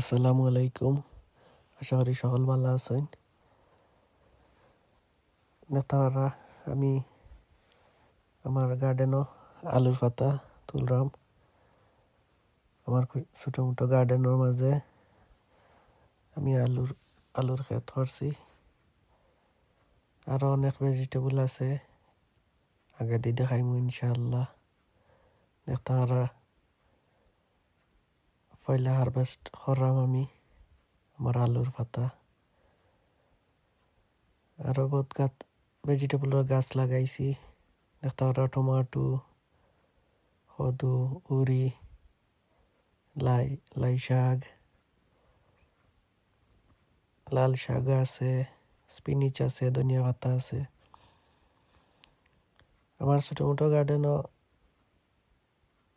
আসসালামু আলাইকুম। আশা করি সকল ভালো আছেন। নেতারা আমি আমার গার্ডেনও আলুর পাতা তুললাম। আমার ছোট মোটো গার্ডেনের মাঝে আমি আলুর ক্ষেত করছি। আরো অনেক ভেজিটেবল আছে, আগে দিয়ে দেখাইমু ইনশাআল্লাহ। নেতারা পয়লা হারভেস্ট করলাম আমি আমার আলুর পাতা। আরো বহুত ভেজিটেবলের গাছ লাগাইছি। নেতারা টমাটো, কদু, উরি, লাই শাক, লাল শাক আছে, স্পিনিচ আছে, ধনিয়া পাতা আছে। আমার ছোট মোটো গার্ডেনও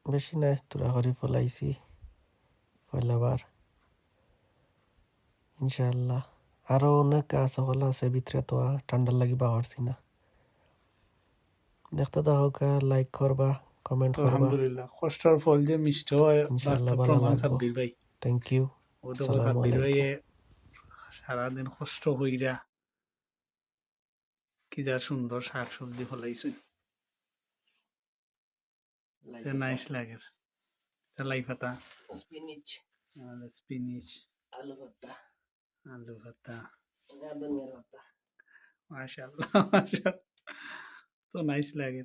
বেশি নাই, তোরা করে ফলাইছি পয়লাবার ইনশাআল্লাহ। আরো অনেক গাছ সকল আছে ভিতরে, তো ঠান্ডার লাগি বাড়ছি না। দেখতে হোক, লাইক করবা, কমেন্ট করবা, আলহামদুলিল্লাহ। কষ্টের ফল যে মিষ্টি হয় ইনশাআল্লাহ বাস্তব ভালো প্রমাণ লাগবো। সাব্বির ভাই। Thank you. ও দেখো আসসালামু সাব্বির ভাই আলাইকুম। সারাদিন কষ্ট হইরা কি যা সুন্দর শাক সবজি ফলাইছে, নাইস লাগে। লাই পাতা, স্পিনিচ, আলু পাতা, মাশাআল্লাহ মাশাআল্লাহ, তো নাইস লাগে।